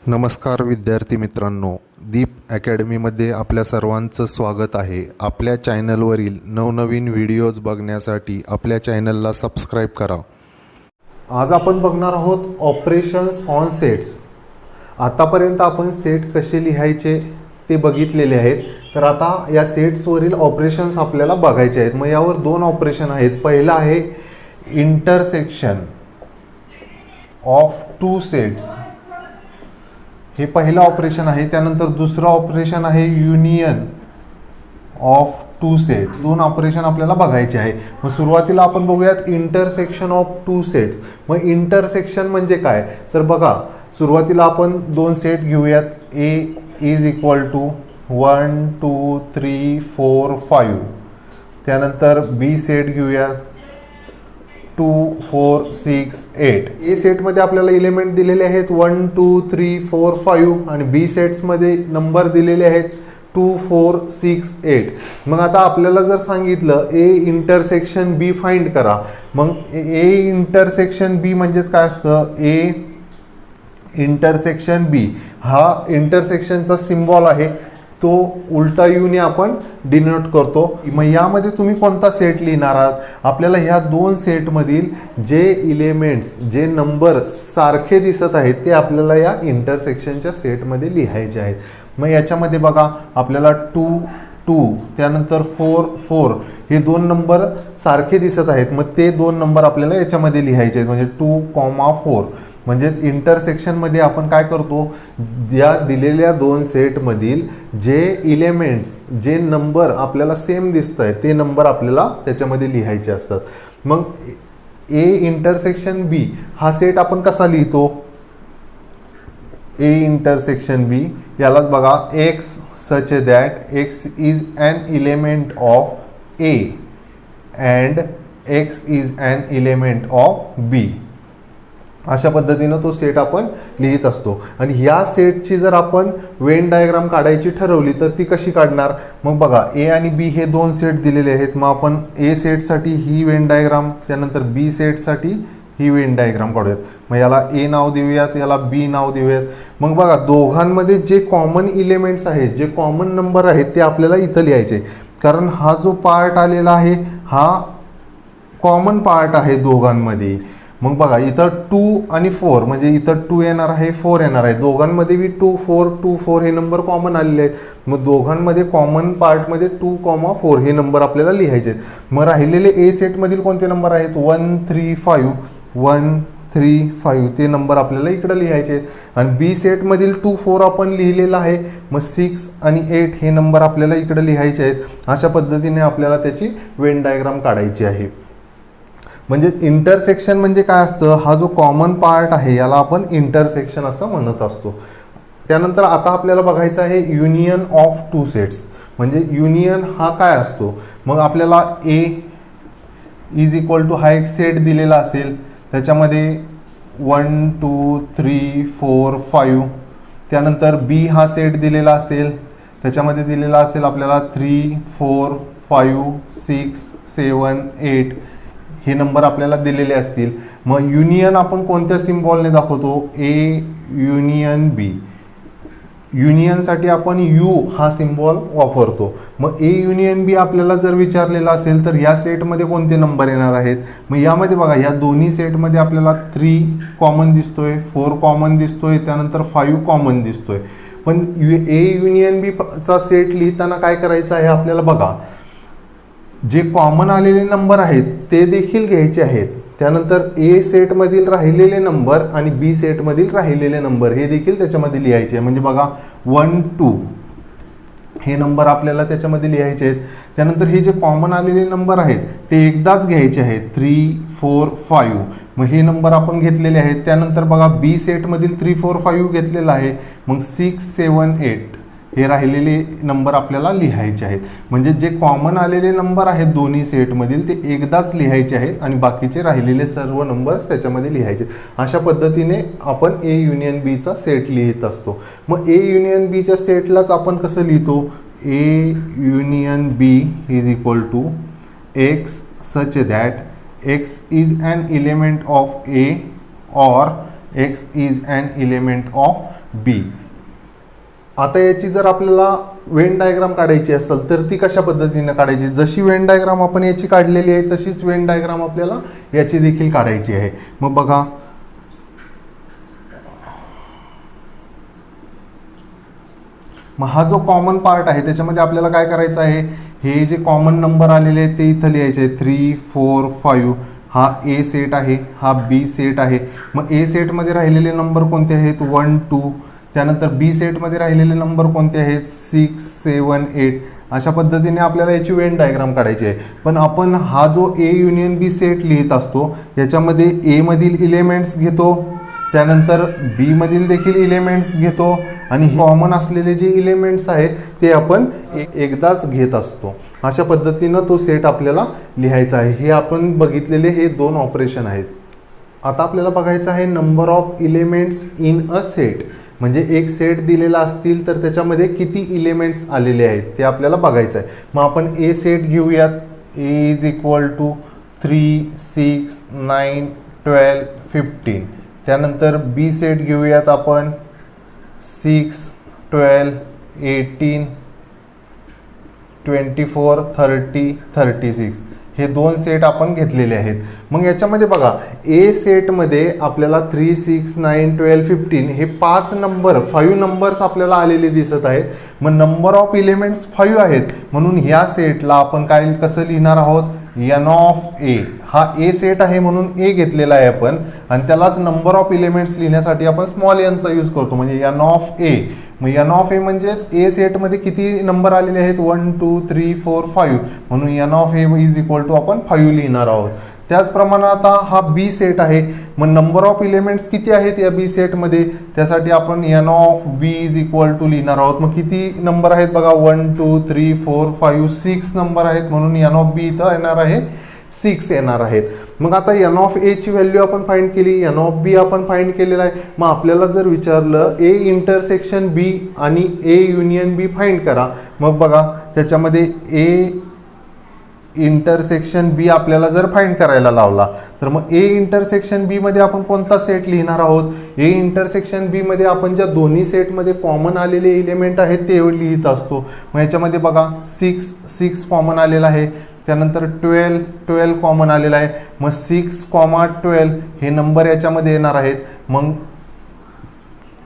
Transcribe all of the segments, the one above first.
नमस्कार विद्यार्थी मित्रांनो, दीप अकॅडमीमध्ये आपल्या सर्वांचं स्वागत आहे. आपल्या चॅनलवरील नवनवीन व्हिडिओज बघण्यासाठी आपल्या चॅनलला सबस्क्राईब करा. आज आपण बघणार आहोत ऑपरेशन्स ऑन सेट्स. आतापर्यंत आपण सेट कसे लिहायचे ते बघितलेले आहेत. तर आता या सेट्सवरील ऑपरेशन्स आपल्याला बघायचे आहेत. मग यावर दोन ऑपरेशन आहेत. पहिलं आहे इंटरसेक्शन ऑफ टू सेट्स, हे पहिलं ऑपरेशन आहे. त्यानंतर दुसरं ऑपरेशन आहे युनियन ऑफ टू सेट्स. दोन ऑपरेशन आपल्याला बघायचे आहे. मग सुरुवातीला आपण बघूयात इंटरसेक्शन ऑफ टू सेट्स. मग इंटरसेक्शन म्हणजे काय, तर बघा सुरुवातीला आपण दोन सेट घेऊयात. ए इज इक्वल टू 1 2 3 4 5. त्यानंतर बी सेट घेऊयात 2 4 6 8. ए सेटमध्ये आपल्याला एलिमेंट दिलेले आहेत 1 2 3 4 5 आणि बी सेट्समध्ये नंबर दिलेले आहेत 2 4 6 8. मग आता आपल्याला जर सांगितलं ए इंटरसेक्शन बी फाइंड करा, मग ए इंटरसेक्शन बी म्हणजेच काय असतं, ए इंटरसेक्शन बी हा इंटरसेक्शनचा सिम्बॉल आहे, तो उलटा यूने आपण डिनोट करतो. मग यामध्ये तुम्ही कोणता सेट लिहिणार आहात, आपल्याला ह्या दोन सेटमधील जे एलिमेंट्स जे नंबर सारखे दिसत आहेत ते आपल्याला या इंटरसेक्शनच्या सेटमध्ये लिहायचे आहेत. मग याच्यामध्ये बघा आपल्याला 2 2 त्यानंतर 4 4 हे दोन नंबर सारखे दिसत आहेत. मग ते दोन नंबर आपल्याला याच्यामध्ये लिहायचे आहेत, म्हणजे 2, 4. म्हणजेच इंटरसेक्शनमध्ये आपण काय करतो, या दिलेल्या दोन सेटमधील जे एलिमेंट्स जे नंबर आपल्याला सेम दिसत आहेत ते नंबर आपल्याला त्याच्यामध्ये लिहायचे असतात. मग ए इंटरसेक्शन बी हा सेट आपण कसा लिहितो, ए इंटरसेक्शन बी यालाच बघा X such that X is an element of A and X is an element of B. अशा पद्धतीनं तो सेट आपण लिहित असतो. आणि ह्या सेटची जर आपण वेन डायग्राम काढायची ठरवली तर ती कशी काढणार, मग बघा ए आणि बी हे दोन सेट दिलेले आहेत. मग आपण ए सेटसाठी ही वेन डायग्राम, त्यानंतर बी सेटसाठी ही वेन डायग्राम काढूयात. मग याला ए नाव देऊयात, याला बी नाव देऊयात. मग बघा दोघांमध्ये जे कॉमन एलिमेंट्स आहेत, जे कॉमन नंबर आहेत ते आपल्याला इथं लिहायचे, कारण हा जो पार्ट आलेला आहे हा कॉमन पार्ट आहे दोघांमध्ये. मग बघा इथं 2 आणि 4 म्हणजे इथं 2 येणार आहे 4 येणार आहे, दोघांमध्ये बी 2 4 हे नंबर कॉमन आलेले आहेत. मग दोघांमध्ये कॉमन पार्टमध्ये 2, 4 हे नंबर आपल्याला लिहायचे आहेत. मग राहिलेले ए सेटमधील कोणते नंबर आहेत, 1 3 5 1 3 5 ते नंबर आपल्याला इकडे लिहायचे आहेत. आणि बी सेटमधील 2 4 आपण लिहिलेला आहे, मग 6 आणि 8 हे नंबर आपल्याला इकडे लिहायचे आहेत. अशा पद्धतीने आपल्याला त्याची वेन डायग्राम काढायची आहे. म्हणजेच इंटरसेक्शन म्हणजे काय असतं, हा जो कॉमन पार्ट आहे याला आपण इंटरसेक्शन असं म्हणत असतो. त्यानंतर आता आपल्याला बघायचं आहे युनियन ऑफ टू सेट्स. म्हणजे युनियन हा काय असतो, मग आपल्याला ए इज इक्वल टू हा एक सेट दिलेला असेल, त्याच्यामध्ये 1 2 3 4 5. त्यानंतर बी हा सेट दिलेला असेल, त्याच्यामध्ये दिलेला असेल आपल्याला 3 4 5 6 7 8 हे नंबर आपल्याला दिलेले असतील. मग युनियन आपण कोणत्या सिम्बॉलने दाखवतो, ए युनियन बी. युनियनसाठी आपण यू हा सिम्बॉल वापरतो. मग ए युनियन बी आपल्याला जर विचारलेला असेल तर या सेटमध्ये कोणते नंबर येणार आहेत, मग यामध्ये बघा या दोन्ही सेटमध्ये आपल्याला 3 कॉमन दिसतोय, 4 कॉमन दिसतोय, त्यानंतर 5 कॉमन दिसतोय. पण ए युनियन बी चा सेट लिहिताना काय करायचं आहे आपल्याला, बघा जे कॉमन आलेले नंबर आहेत ते देखील घ्यायचे आहेत. त्यानंतर ए सेटमधील राहिलेले नंबर आणि बी सेटमधील राहिलेले नंबर हे देखील त्याच्यामध्ये लिहायचे आहे. म्हणजे बघा 1 2 हे नंबर आपल्याला त्याच्यामध्ये लिहायचे आहेत. त्यानंतर हे जे कॉमन आलेले नंबर आहेत ते एकदाच घ्यायचे आहेत, 3 4 5. मग हे नंबर आपण घेतलेले आहेत. त्यानंतर बघा बी सेटमधील 3 4 5 घेतलेला आहे, मग 6 7 8 हे राहिलेले नंबर आपल्याला लिहायचे आहेत. म्हणजे जे कॉमन आलेले नंबर आहेत दोन्ही सेटमधील ते एकदाच लिहायचे आहेत आणि बाकीचे राहिलेले सर्व नंबर्स त्याच्यामध्ये लिहायचे. अशा पद्धतीने आपण ए युनियन बीचा सेट लिहित असतो. मग ए युनियन बीच्या सेटलाच आपण कसं लिहितो, A union B is equal to X such that X is an element of A और x is an element of बी. आता याची जर आपल्याला वेन डायग्राम काढायची असेल तर ती कशा पद्धतीने काढायची, जशी वेन डायग्राम आपण याची काढलेली आहे तशीच वेन डायग्राम आपल्याला याची देखील काढायची आहे. मग बघा, मग हा जो कॉमन पार्ट आहे त्याच्यामध्ये आपल्याला काय करायचं आहे, हे जे कॉमन नंबर आलेले आहेत ते इथं लिहायचे आहे. 3 4 5 हा ए सेट आहे, हा बी सेट आहे. मग ए सेटमध्ये राहिलेले नंबर कोणते आहेत, 1 2. त्यानंतर बी सेटमध्ये राहिलेले नंबर कोणते आहेत, 6 7 8. अशा पद्धतीने आपल्याला याची वेन डायग्राम काढायची आहे. पण आपण हा जो ए युनियन बी सेट लिहित असतो याच्यामध्ये ए मधील इलेमेंट्स घेतो, त्यानंतर बी मधील देखील इलेमेंट्स घेतो आणि कॉमन असलेले जे इलेमेंट्स आहेत ते आपण एकदाच घेत असतो. अशा पद्धतीनं तो सेट आपल्याला लिहायचा आहे. हे आपण बघितलेले हे 2 ऑपरेशन आहेत. आता आपल्याला बघायचं आहे number of elements in a set. म्हणजे एक सेट दिलेला असतील तर त्याच्यामध्ये किती इलेमेंट्स आलेले आहेत ते आपल्याला बघायचं आहे. मग आपण ए सेट घेऊयात. ए इज इक्वल टू 3 6 9 12 15. त्यानंतर बी सेट घेऊयात आपण 6 12 18 24 30 36. हे 2 सेट आपण घेतलेले आहेत. मग याच्यामध्ये बघा, ए सेटमध्ये आपल्याला 3 6 9 12 15 हे 5 नंबर्स आपल्याला आलेले दिसत आहेत. मग नंबर ऑफ इलेमेंट्स 5 आहेत, म्हणून ह्या सेटला आपण काय कसं लिहिणार आहोत, एन ऑफ ए. हा ए सेट आहे म्हणून ए घेतलेला आहे आपण, आणि त्यालाच नंबर ऑफ इलेमेंट्स लिहिण्यासाठी आपण स्मॉल एनचा यूज करतो, म्हणजे एन ऑफ ए. मग एन ऑफ ए म्हणजेच ए सेटमध्ये किती नंबर आलेले आहेत, 1 2 3 4 5, म्हणून n of A is equal to आपण 5 लिहिणार आहोत. त्याचप्रमाणे आता हा बी सेट आहे. मग नंबर ऑफ इलेमेंट्स किती आहेत या बी सेटमध्ये, त्यासाठी आपण n of B is equal to लिहिणार आहोत. मग किती नंबर आहेत बघा, 1 2 3 4 5 6 नंबर आहेत, म्हणून एन ऑफ बी इथं येणार आहे 6 येणार आहेत. मग आता एन ऑफ ए ची व्हॅल्यू आपण फाइंड केली, एन ऑफ बी आपण फाइंड केलेला आहे. मग आपल्याला जर विचारलं ए इंटरसेक्शन बी आणि ए युनियन बी फाइंड करा, मग बघा त्याच्यामध्ये ए इंटरसेक्शन बी आपल्याला जर फाइंड करायला लावला तर मग ए इंटरसेक्शन बी मध्ये आपण कोणता सेट लिहिणार आहोत, ए इंटरसेक्शन बी मध्ये आपण ज्या दोन्ही सेटमध्ये कॉमन आलेले इलेमेंट आहेत ते लिहित असतो. मग याच्यामध्ये बघा 6 कॉमन आलेला आहे, त्यानंतर 12 कॉमन आलेला आहे. मग 6, 12 हे नंबर याच्यामध्ये येणार आहेत.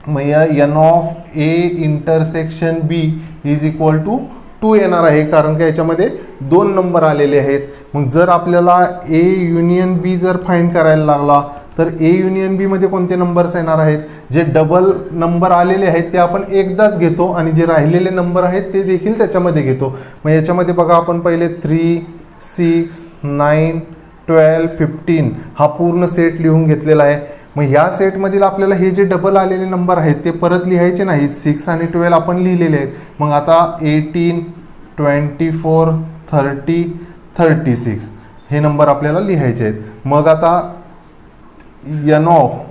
मग या n of A intersection B is equal to 2 येणार आहे, कारण की याच्यामध्ये 2 नंबर आलेले आहेत. मग जर आपल्याला ए युनियन बी जर फाइंड करायला लागला तर ए युनियन बी मध्ये कोणते नंबर्स येणार आहेत, जे डबल नंबर आलेले आहेत ते आपण एकदाच घेतो आणि जे राहिलेले नंबर आहेत ते देखील त्याच्यामध्ये घेतो. मग याच्यामध्ये बघा आपण पहिले 3 6 9 12 15 हा पूर्ण सेट लिहून घेतलेला आहे. मग ह्या सेटमधील आपल्याला हे जे डबल आलेले नंबर आहेत ते परत लिहायचे नाहीत, 6 आणि 12 आपण लिहिलेले आहेत. मग आता 18 24 30 36 हे नंबर आपल्याला लिहायचे आहेत. मग आता n of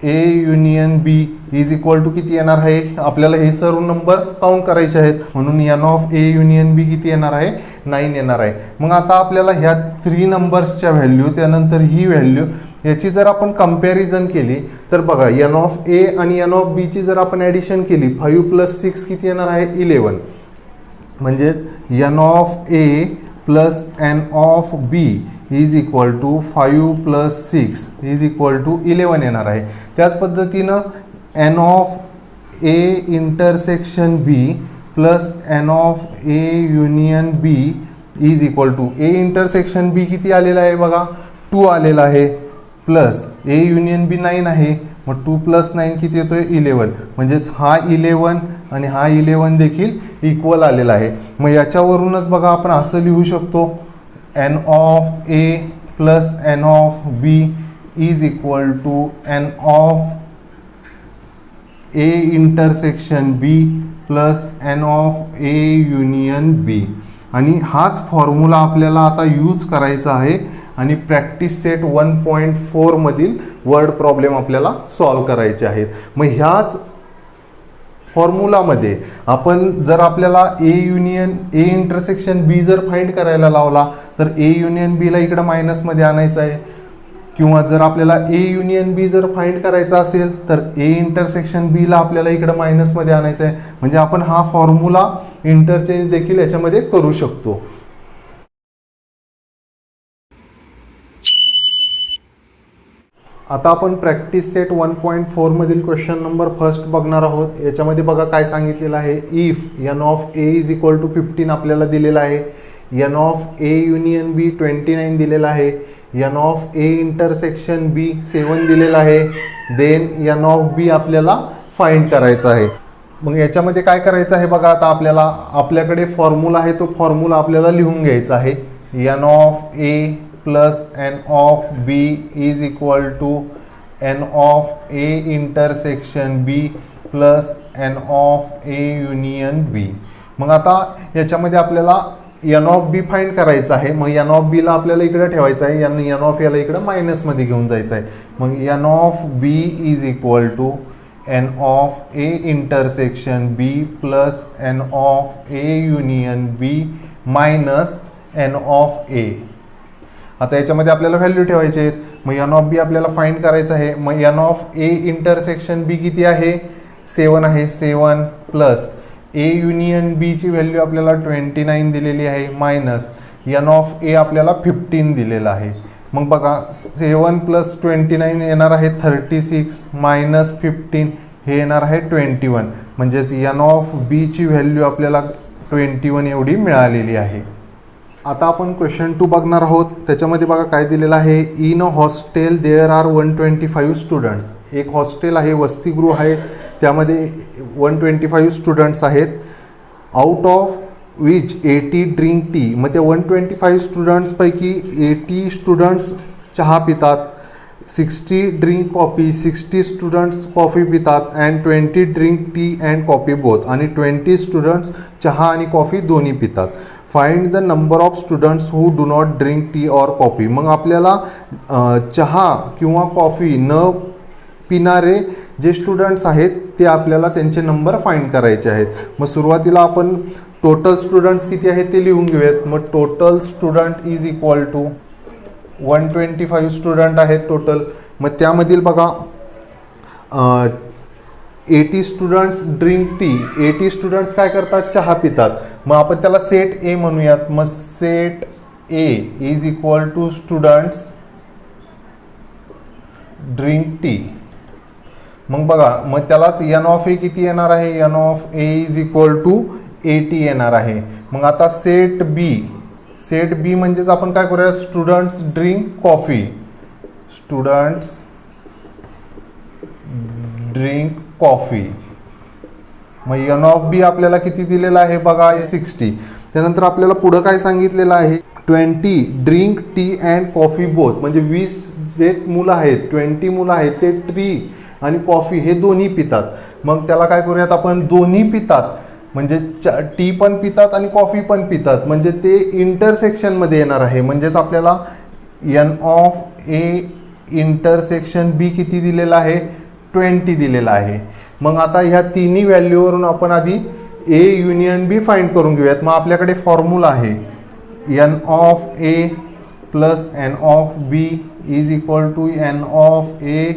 A union B is equal to किती येणार आहे, आपल्याला हे सर्व नंबर्स काउंट करायचे आहेत, म्हणून एन ऑफ ए युनियन बी किती येणार आहे, 9 येणार आहे. मग आता आपल्याला ह्या 3 नंबर्सच्या व्हॅल्यू त्यानंतर ही व्हॅल्यू याची जर आपण कंपॅरिझन केली तर बघा एन ऑफ ए आणि एन ऑफ बी ची जर आपण ॲडिशन केली 5 + 6 किती येणार आहे, 11. म्हणजेच N of A plus N of B is equal to 5 + 6 is equal to 11 येणार आहे. त्याच पद्धतीनं N of A intersection B plus N of A union B is equal to A intersection B किती आलेला आहे बघा, 2 आलेला आहे, प्लस ए युनियन बी 9 आहे. मग 2 + 9 किती येतोय, 11. म्हणजेच हा 11 आणि हा 11 देखील इक्वल आलेला आहे. मग याच्यावरूनच बघा आपण असं लिहू शकतो, n of A plus N of B is equal to n of A intersection B plus N of A union B. आणि हाच फॉर्म्युला आपल्याला आता यूज करायचा आहे आणि प्रॅक्टिस सेट 1.4 मधील वर्ड प्रॉब्लेम आपल्याला सॉल्व करायचे आहेत. मग ह्याच फॉर्म्युलामध्ये आपण जर आपल्याला ए इंटरसेक्शन बी जर फाइंड करायला लावला तर ए युनियन बीला इकडं मायनसमध्ये आणायचं आहे, किंवा जर आपल्याला ए युनियन बी जर फाइंड करायचा असेल तर ए इंटरसेक्शन बी ला आपल्याला इकडे मायनसमध्ये आणायचं आहे. म्हणजे आपण हा फॉर्म्युला इंटरचेंज देखील याच्यामध्ये करू शकतो. आता आपण प्रॅक्टिस सेट 1.4 मधील क्वेश्चन नंबर फर्स्ट बघणार आहोत. याच्यामध्ये बघा काय सांगितलेलं आहे. If n of A is equal to 15 आपल्याला दिलेला आहे. N of A union B 29 दिलेला आहे. N of A intersection B 7 दिलेला आहे. देन एन ऑफ बी आपल्याला फाइंड करायचा आहे. मग याच्यामध्ये काय करायचं आहे बघा. आता आपल्याकडे फॉर्म्युला आहे, तो फॉर्म्युला आपल्याला लिहून घ्यायचा आहे. N of A plus N of B is equal to n of A intersection B plus N of A union B. मग आता याच्यामध्ये आपल्याला एन ऑफ बी फाइंड करायचं आहे. मग एन ऑफ बीला आपल्याला इकडे ठेवायचं आहे. एन ऑफ याला इकडे मायनसमध्ये घेऊन जायचं आहे. मग n of B is equal to n of A intersection B plus N of A union B minus n of A. आता याच्यामध्ये आपल्याला व्हॅल्यू ठेवायचे आहेत. मग एन ऑफ बी आपल्याला फाइंड करायचं आहे. मग n of A intersection B किती आहे? 7 आहे. 7 प्लस ए युनियन बी ची व्हॅल्यू आपल्याला 29 दिलेली आहे मायनस एन ऑफ ए आपल्याला 15 दिलेला आहे. मग बघा 7 प्लस 29 येणार आहे 36 मायनस 15 हे येणार आहे 21. म्हणजेच एन ऑफ बी ची व्हॅल्यू आपल्याला 21 एवढी मिळालेली आहे. आता आपण क्वेश्चन 2 बघणार आहोत. त्याच्यामध्ये बघा काय दिलेलं आहे. In a hostel there are 125 students. एक हॉस्टेल आहे, वसतिगृह आहे, त्यामध्ये 125 स्टुडंट्स आहेत. Out of which 80 drink tea. मग त्या 125 स्टुडंट्सपैकी 80 स्टुडंट्स चहा पितात, 60 ड्रिंक कॉफी, 60 स्टुडंट्स कॉफी पितात and 20 drink tea and coffee both. आणि 20 स्टुडंट्स चहा आणि कॉफी दोन्ही पितात. Find the number of students who do not drink tea or coffee. मग आपल्याला चहा किंवा कॉफी न पिणारे जे स्टुडंट्स आहेत ते आपल्याला त्यांचे नंबर फाइंड करायचे आहेत. मग सुरुवातीला आपण टोटल स्टुडंट्स किती आहेत ते लिहून घेऊयात. मग total student is equal to 125 student आहेत टोटल. मग त्यामधील बघा 80 स्टुडंट्स ड्रिंक टी. 80 स्टुडंट्स काय करतात? चहा पितात. मग आपण त्याला सेट ए म्हणूयात. मग set A is equal to students drink tea. मग बघा मग त्यालाच एन ऑफ ए किती येणार आहे? N of A is equal to 80 येणार आहे. मग आता सेट बी. सेट बी म्हणजेच आपण काय करूया? Students drink coffee. Students drink coffee. मग एन ऑफ बी आपल्याला किती दिलेला आहे बघा? 60. त्यानंतर आपल्याला पुढं काय सांगितलेलं आहे? 20 drink tea and coffee both. म्हणजे 20 जे मुलं आहेत, 20 मुलं आहेत ते टी आणि कॉफी हे दोन्ही पितात. मग त्याला काय करूयात आपण? दोन्ही पितात म्हणजे टी पण पितात आणि कॉफी पण पितात, म्हणजे ते इंटरसेक्शनमध्ये येणार आहे. म्हणजेच आपल्याला N of A intersection B किती दिलेला आहे? 20 दिलेला आहे. मग आता ह्या तिन्ही व्हॅल्यूवरून आपण आधी ए युनियन बी फाइंड करून घेऊयात. मग आपल्याकडे फॉर्म्युला आहे n of A plus N of B is equal to n of A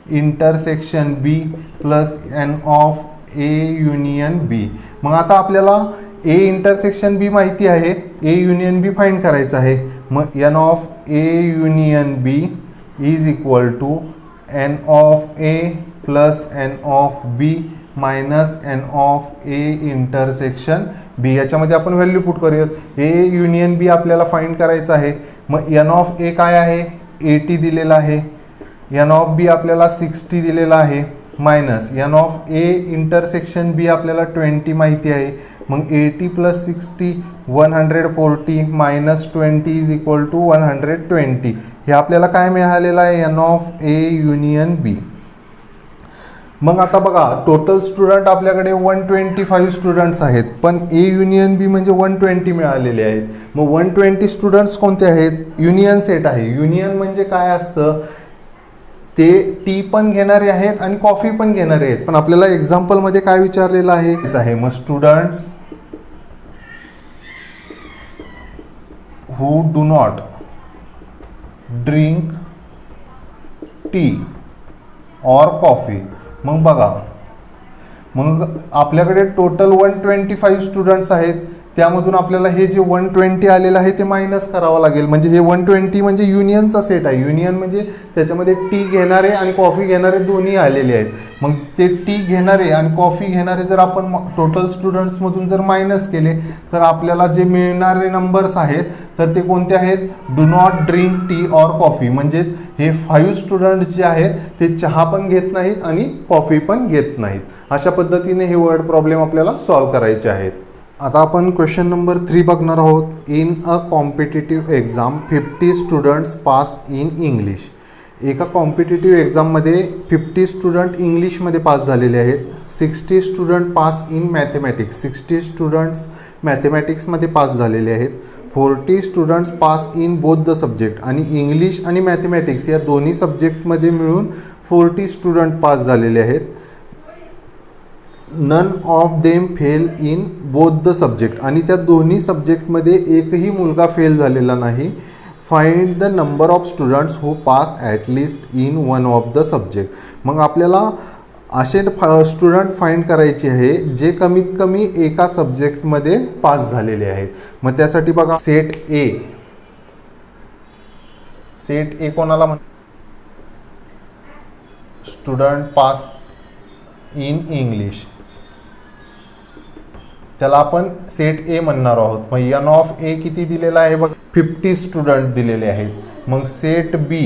intersection B plus N of A union B. मग आता आपल्याला ए इंटरसेक्शन बी माहिती आहे, ए युनियन बी फाइंड करायचं आहे. मग n of A union B is equal to n of A plus N of B minus n of A intersection B. याच्यामध्ये आपण व्हॅल्यू पुट करूयात. ए युनियन बी आपल्याला फाइंड करायचं आहे. मग एन ऑफ ए काय आहे? 80 दिलेला आहे. एन ऑफ बी आपल्याला 60 दिलेला आहे minus n of A intersection B आपल्याला 20 माहिती आहे. मग 80 plus 60 140 minus 20 is equal to 120. हे आपल्याला काय मिळालेलं आहे? N of A union B. मग आता बघा टोटल स्टुडंट आपल्याकडे 125 स्टुडंट्स आहेत, पण ए युनियन बी म्हणजे 120 मिळालेले आहेत. मग 120 स्टुडंट्स कोणते आहेत? युनियन सेट आहे. युनियन म्हणजे काय असतं? ते टी पण घेणारे आहेत आणि कॉफी पण घेणारे आहेत. पण आपल्याला एक्झाम्पलमध्ये काय विचारलेलं आहे? मग students who do not drink T और कॉफी. मग बघा, मग आपल्याकडे टोटल 125 स्टुडंट्स आहेत. त्यामधून आपल्याला हे जे 120 आलेलं आहे ते मायनस करावं लागेल. म्हणजे हे 120 म्हणजे युनियनचा सेट आहे. युनियन म्हणजे त्याच्यामध्ये टी घेणारे आणि कॉफी घेणारे दोन्ही आलेले आहेत. मग ते टी घेणारे आणि कॉफी घेणारे जर आपण टोटल स्टुडंट्समधून जर मायनस केले तर आपल्याला जे मिळणारे नंबर्स आहेत तर ते कोणते आहेत? डू नॉट ड्रिंक टी और कॉफी. म्हणजेच हे 5 स्टुडंट्स जे आहेत ते चहा पण घेत नाहीत आणि कॉफी पण घेत नाहीत. अशा पद्धतीने हे वर्ड प्रॉब्लेम आपल्याला सॉल्व्ह करायचे आहेत. आता आपण क्वेश्चन नंबर 3 बघणार आहोत. In a competitive exam 50 students pass in English. एका कॉम्पिटिटिव्ह एक्झाममध्ये 50 स्टुडंट इंग्लिशमध्ये पास झालेले आहेत. 60 student pass in mathematics. 60 students मॅथमॅटिक्समध्ये पास झालेले आहेत. 40 students pass in both the subject. आणि इंग्लिश आणि मॅथमॅटिक्स या दोन्ही सब्जेक्टमध्ये मिळून 40 स्टुडंट पास झालेले आहेत. None of them fail in both the subject. आणि त्या दोन्ही सब्जेक्टमध्ये एकही मुलगा फेल झालेला नाही. Find the number of students who pass at least in one of the subject. मग आपल्याला असे स्टुडंट फाइंड करायचे आहे जे कमीत कमी एका सब्जेक्टमध्ये पास झालेले आहेत. मग त्यासाठी बघा, सेट ए. सेट ए कोणाला म्हण? स्टुडंट पास इन इंग्लिश, त्याला आपण सेट ए म्हणणार आहोत. मग एन ऑफ ए किती दिलेला आहे बघा? 50 स्टुडंट दिलेले आहेत. मग सेट बी.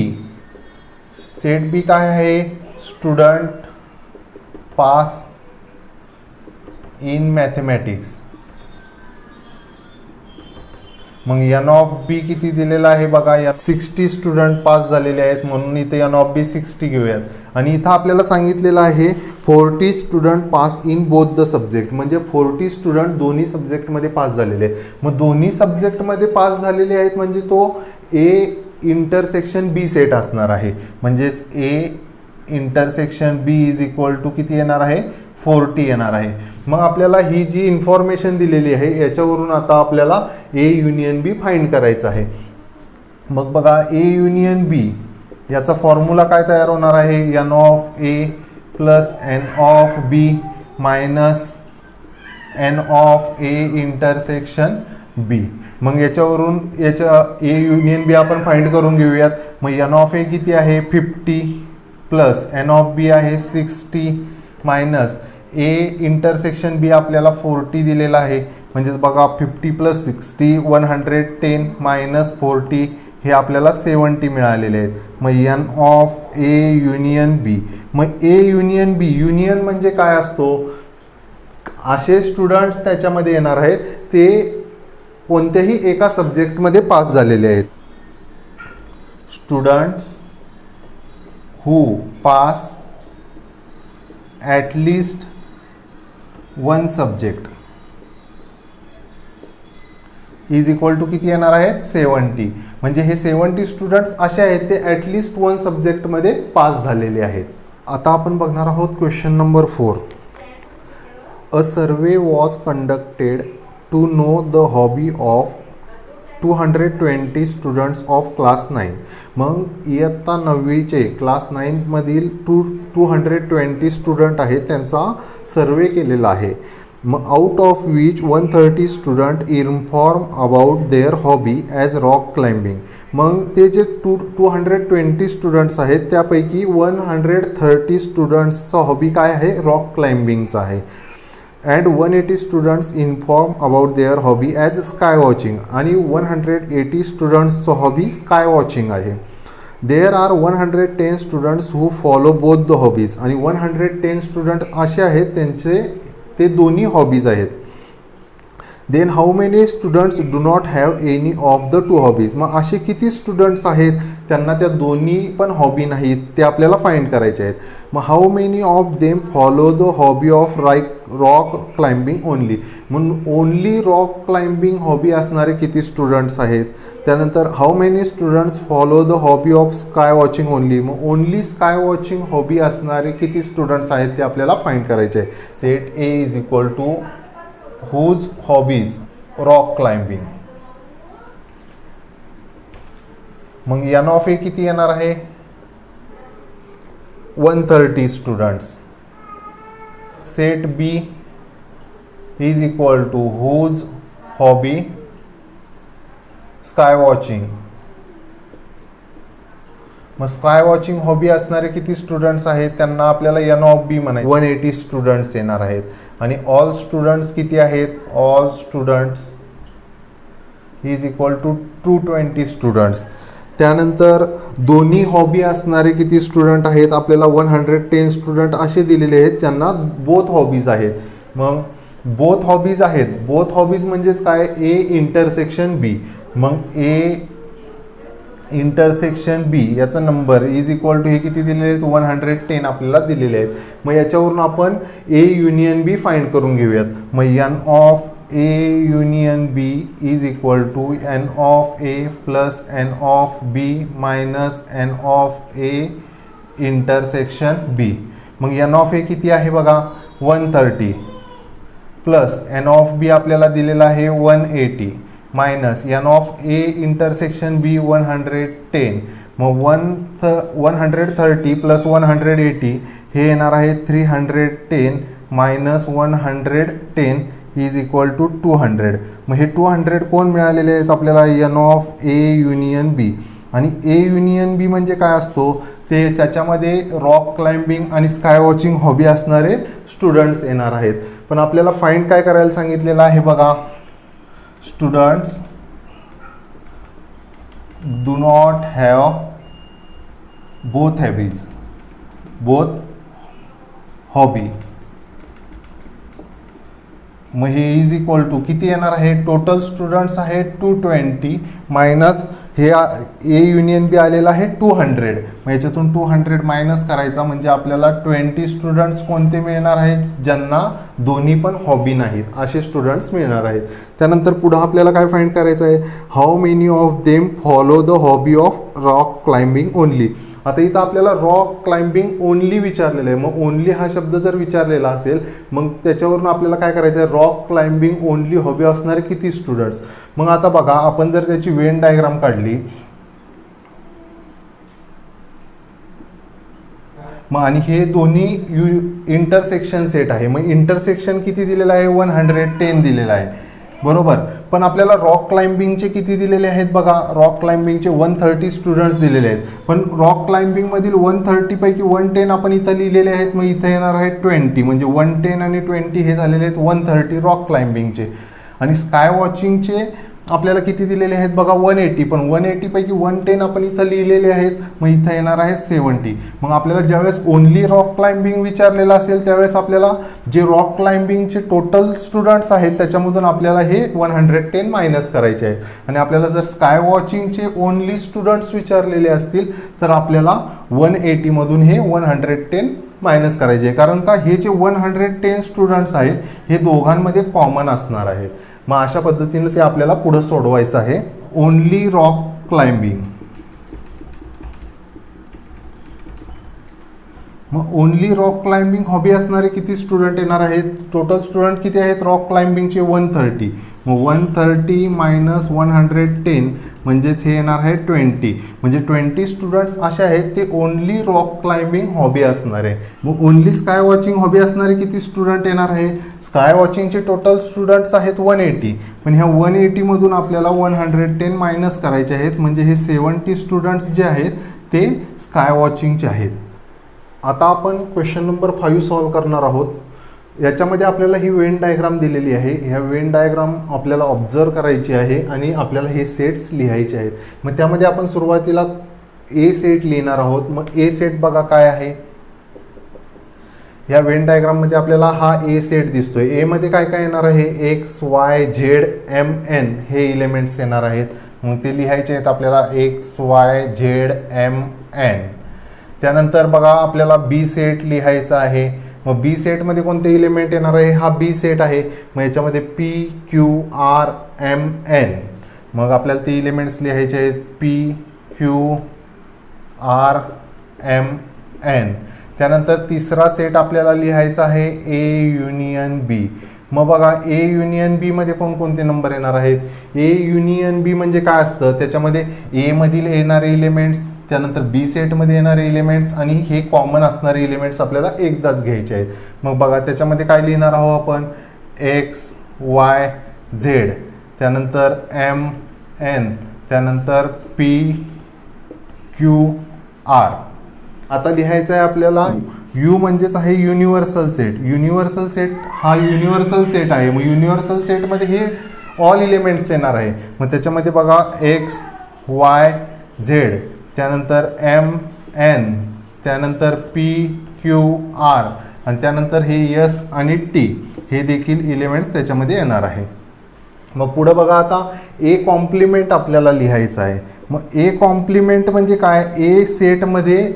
सेट बी काय आहे? Student pass in mathematics. मग एन ऑफ बी किती दिलेला आहे बघा? 60 स्टुडंट पास झालेले आहेत म्हणून इथे एन ऑफ बी 60 घेऊयात. आणि इथं आपल्याला सांगितलेलं आहे 40 student pass in both the subject. म्हणजे 40 स्टुडंट दोन्ही सब्जेक्टमध्ये पास झालेले आहेत. मग दोन्ही सब्जेक्टमध्ये पास झालेले आहेत म्हणजे तो ए इंटरसेक्शन बी सेट असणार आहे. म्हणजेच A intersection B is equal to किती येणार आहे? 40 येणार आहे. मग आपल्याला ही जी इन्फॉर्मेशन दिलेली आहे याच्यावरून आता आपल्याला ए युनियन बी फाइंड करायचं आहे. मग बघा, ए युनियन बी याचा फॉर्म्युला काय तयार होणार आहे? N of A plus N of B minus n of A intersection B. मग याच्यावरून याच्या ए युनियन बी आपण फाइंड करून घेऊयात. मग एन ऑफ ए किती आहे? 50 प्लस एन ऑफ बी आहे 60 मायनस ए इंटरसेक्शन बी आपल्याला 40 दिलेला आहे. म्हणजेच बघा, 50 प्लस 60 110 मायनस 40 हे आपल्याला 70 मिळालेले आहेत. मग n of A union B. मग ए युनियन बी, युनियन म्हणजे काय असतो? असे स्टुडंट्स त्याच्यामध्ये येणार आहेत ते कोणत्याही एका सब्जेक्टमध्ये पास झालेले आहेत. Students who pass at least one subject is equal to किती येणार आहेत? 70. म्हणजे हे 70 स्टुडंट्स असे आहेत ते ॲटलिस्ट वन सब्जेक्टमध्ये पास झालेले आहेत. आता आपण बघणार आहोत question number 4. A survey was conducted to know the hobby of 220 students of class 9. मग इयत्ता 9वीचे क्लास 9मधील 220 स्टुडंट आहेत त्यांचा सर्वे केलेला आहे. मग out of which 130 student inform about their hobby as rock climbing. मग ते जे 220 स्टुडंट्स आहेत त्यापैकी 130 स्टुडंट्सचा हॉबी काय आहे? रॉक क्लाइम्बिंगचा आहे. And 180 students inform about their hobby as sky watching. आणि 180 स्टुडंट्सचा हॉबी स्काय वॉचिंग आहे. There are 110 students who follow both the hobbies. आणि 110 स्टुडंट असे आहेत त्यांचे ते दोन्ही हॉबीज आहेत. Then how many students do not have any of the two hobbies. मग असे किती स्टुडंट्स आहेत त्यांना त्या दोन्ही पण हॉबी नाहीत ते आपल्याला फाइंड करायचे आहेत. मग how many of them follow the hobby of rock climbing only. म्हणून ओनली रॉक क्लाइम्बिंग हॉबी असणारे किती स्टुडंट्स आहेत. त्यानंतर how many students follow the hobby of sky watching only. मग ओनली स्काय वॉचिंग हॉबी असणारे किती स्टुडंट्स आहेत ते आपल्याला फाइंड करायचे आहे. Set A is equal to whose hobbies rock climbing. मग एन ऑफ ए किती येणार आहे? 130 students. Set B is equal to whose hobby sky watching. मग स्काय वॉचिंग हॉबी असणारे किती स्टुडंट्स आहेत त्यांना आपल्याला एन ऑफ बी म्हणायचं. 180 स्टुडंट्स येणार आहेत. आणि ऑल स्टुडंट्स किती आहेत? All students is equal to 220 students. त्यानंतर दोन्ही हॉबी असणारे किती स्टुडंट आहेत? आपल्याला 110 स्टुडंट असे दिलेले आहेत ज्यांना बोथ हॉबीज आहेत. मग बोथ हॉबीज आहेत. बोथ हॉबीज म्हणजेच काय? ए इंटरसेक्शन बी. मग ए इंटरसेक्शन बी याचा नंबर इज इक्वल टू हे किती दिलेले आहेत? 110 आपल्याला दिलेले आहेत. मग याच्यावरून आपण ए युनियन बी फाइंड करून घेऊयात. मग n of A union B is equal to n of A plus N of B minus n of A intersection B. मग एन ऑफ ए किती आहे बघा? 130 प्लस एन ऑफ बी आपल्याला दिलेला आहे 180 minus n of A intersection B 110. मग 130 plus 180 हे येणार आहे 310 मायनस 110 इज इक्वल टू 200. मग हे 200 कोण मिळालेले आहेत आपल्याला? N of A union B. आणि ए युनियन बी म्हणजे काय असतो? ते त्याच्यामध्ये रॉक क्लाइम्बिंग आणि स्काय वॉचिंग हॉबी असणारे स्टुडंट्स येणार आहेत. पण आपल्याला फाइंड काय करायला सांगितलेलं आहे बघा? Students do not have both hobby. मग हे इज इक्वल टू किती येणार आहे? टोटल स्टुडंट्स आहेत 220 मायनस हे ए युनियन बी आलेला आहे 200. मग याच्यातून 200 मायनस करायचा म्हणजे आपल्याला 20 स्टुडंट्स कोणते मिळणार आहेत? ज्यांना दोन्ही पण हॉबी नाहीत असे स्टुडंट्स मिळणार आहेत. त्यानंतर पुढं आपल्याला काय फाइंड करायचं आहे? How many of them follow the hobby of rock climbing only. आता इथं आपल्याला रॉक क्लाइम्बिंग ओनली विचारलेलं आहे. मग ओनली हा शब्द जर विचारलेला असेल मग त्याच्यावरून आपल्याला काय करायचं आहे? रॉक क्लाइम्बिंग ओनली हॉबी असणारे किती स्टुडंट्स. मग आता बघा आपण जर त्याची वेन डायग्राम काढली मग आणि हे दोन्ही इंटरसेक्शन सेट आहे. मग इंटरसेक्शन किती दिलेलं आहे? 110 दिलेलं आहे बरोबर. पण आपल्याला रॉक क्लाइम्बिंगचे किती दिलेले आहेत बघा? रॉक क्लाइम्बिंगचे 130 स्टुडंट्स दिलेले आहेत. पण रॉक क्लाइम्बिंगमधील 130 पैकी 110 आपण इथं लिहिलेले आहेत. मग इथं येणार आहे 20 म्हणजे 110 आणि 20 हे झालेले आहेत 130 रॉक क्लाइम्बिंगचे. आणि स्काय वॉचिंगचे आपल्याला किती दिलेले आहेत बघा? 180. पण 180 पैकी 110 आपण इथं लिहिलेले आहेत. मग इथं येणार आहे 70. मग आपल्याला ज्यावेळेस ओनली रॉक क्लाइम्बिंग विचारलेलं असेल त्यावेळेस आपल्याला जे रॉक क्लाइम्बिंगचे टोटल स्टुडंट्स आहेत त्याच्यामधून आपल्याला हे 110 मायनस करायचे आहेत. आणि आपल्याला जर स्काय वॉचिंगचे ओनली स्टुडंट्स विचारलेले असतील तर आपल्याला 180 मधून हे 110 मायनस करायचे आहे. कारण का? हे जे 110 स्टुडंट्स आहेत हे दोघांमध्ये कॉमन असणार आहेत. मग अशा पद्धतीने ते आपल्याला पुढे सोडवायचं आहे. Only rock climbing. मग ओनली रॉक क्लाइम्बिंग हॉबी असणारे किती स्टुडंट येणार आहेत? टोटल स्टुडंट किती आहेत रॉक क्लाइम्बिंगचे? 130. मग 130 मायनस 110 म्हणजेच हे येणार आहे 20. म्हणजे 20 स्टुडंट्स असे आहेत ते ओनली रॉक क्लाइम्बिंग हॉबी असणार आहे. मग ओनली स्काय वॉचिंग हॉबी असणारे किती स्टुडंट येणार आहे? स्काय वॉचिंगचे टोटल स्टुडंट्स आहेत 180. पण ह्या 180 मधून आपल्याला 110 मायनस करायचे आहेत म्हणजे हे 70 स्टुडंट्स जे आहेत ते स्काय वॉचिंगचे आहेत. आता आपण क्वेश्चन नंबर 5 सॉल्व करणार आहोत. याच्यामध्ये आपल्याला ही वेन डायग्राम दिलेली आहे. ह्या वेन डायग्राम आपल्याला ऑब्झर्व करायची आहे आणि आपल्याला हे सेट्स लिहायचे आहेत. मग त्यामध्ये आपण सुरुवातीला ए सेट लिहिणार आहोत. मग ए सेट बघा काय आहे? ह्या वेन डायग्राममध्ये आपल्याला हा ए सेट दिसतोय. ए मध्ये काय काय येणार आहे? X Y Z M N हे इलेमेंट्स येणार आहेत. मग ते लिहायचे आहेत आपल्याला X Y Z M N. त्यानंतर बघा आपल्याला बी सेट लिहायचा आहे. मग बी सेटमध्ये कोणते इलिमेंट येणार आहे? हा बी सेट आहे. मग याच्यामध्ये P Q R M N. मग आपल्याला ते इलिमेंट्स लिहायचे आहेत P Q R M N. त्यानंतर तिसरा सेट आपल्याला लिहायचा आहे ए युनियन बी. मग बघा ए युनियन बी मध्ये कोणकोणते नंबर येणार आहेत. ए युनियन बी म्हणजे काय असतं, त्याच्यामध्ये ए मधील येणारे एलिमेंट्स, त्यानंतर बी सेटमध्ये येणारे एलिमेंट्स आणि हे कॉमन असणारे एलिमेंट्स आपल्याला एकदाच घ्यायचे आहेत. मग बघा त्याच्यामध्ये काय लिहिणार आहोत आपण, एक्स वाय झेड, त्यानंतर एम एन, त्यानंतर पी क्यू आर. आता लिहायचं आहे आपल्याला यू म्हणजेच आहे युनिव्हर्सल सेट. युनिव्हर्सल सेट हा युनिव्हर्सल सेट आहे. मग युनिव्हर्सल सेटमध्ये हे ऑल एलिमेंट्स येणार आहे. मग त्याच्यामध्ये बघा एक्स वाय झेड, त्यानंतर एम एन, त्यानंतर पी क्यू आर आणि त्यानंतर हे यस आणि टी हे देखील एलिमेंट्स त्याच्यामध्ये येणार आहे. मग पुढं बघा आता ए कॉम्प्लिमेंट आपल्याला लिहायचं आहे. मग ए कॉम्प्लिमेंट म्हणजे काय, ए सेटमध्ये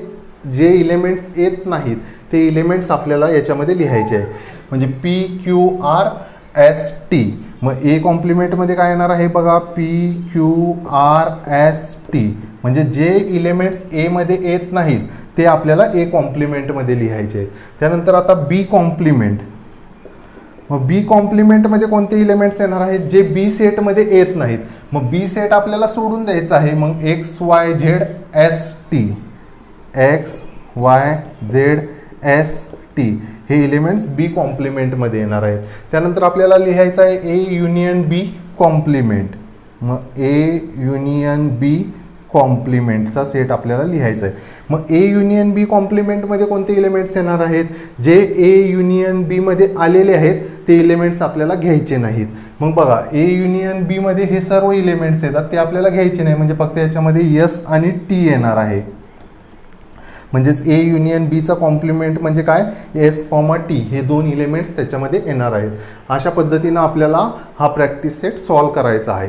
जे एलिमेंट्स येत नाहीत ते एलिमेंट्स आपल्याला याच्यामध्ये लिहायचे आहे. म्हणजे P Q R S T. मग ए कॉम्प्लिमेंटमध्ये काय येणार आहे बघा, P Q R S T म्हणजे जे एलिमेंट्स एमध्ये येत नाहीत ते आपल्याला ए कॉम्प्लिमेंटमध्ये लिहायचे आहेत. त्यानंतर आता बी कॉम्प्लिमेंट. मग बी कॉम्प्लिमेंटमध्ये कोणते एलिमेंट्स येणार आहेत, जे बी सेटमध्ये येत नाहीत. मग बी सेट आपल्याला सोडून द्यायचं आहे. मग x Y Z S T, x Y Z S T हे एलिमेंट्स बी कॉम्प्लिमेंटमध्ये येणार आहेत. त्यानंतर आपल्याला लिहायचं आहे ए युनियन बी कॉम्प्लिमेंट. मग ए युनियन बी कॉम्प्लिमेंटचा सेट आपल्याला लिहायचा आहे. मग ए युनियन बी कॉम्प्लिमेंटमध्ये कोणते एलिमेंट्स येणार आहेत, जे ए युनियन बीमध्ये आलेले आहेत ते एलिमेंट्स आपल्याला घ्यायचे नाहीत. मग बघा ए युनियन बीमध्ये हे सर्व एलिमेंट्स येतात ते आपल्याला घ्यायचे नाही. म्हणजे फक्त याच्यामध्ये यस आणि टी येणार आहे. म्हणजेच ए युनियन बीचा कॉम्प्लिमेंट म्हणजे काय, एस कॉमा टी हे दोन एलिमेंट्स त्याच्यामध्ये येणार आहेत. अशा पद्धतीनं आपल्याला हा प्रॅक्टिस सेट सॉल्व करायचा आहे.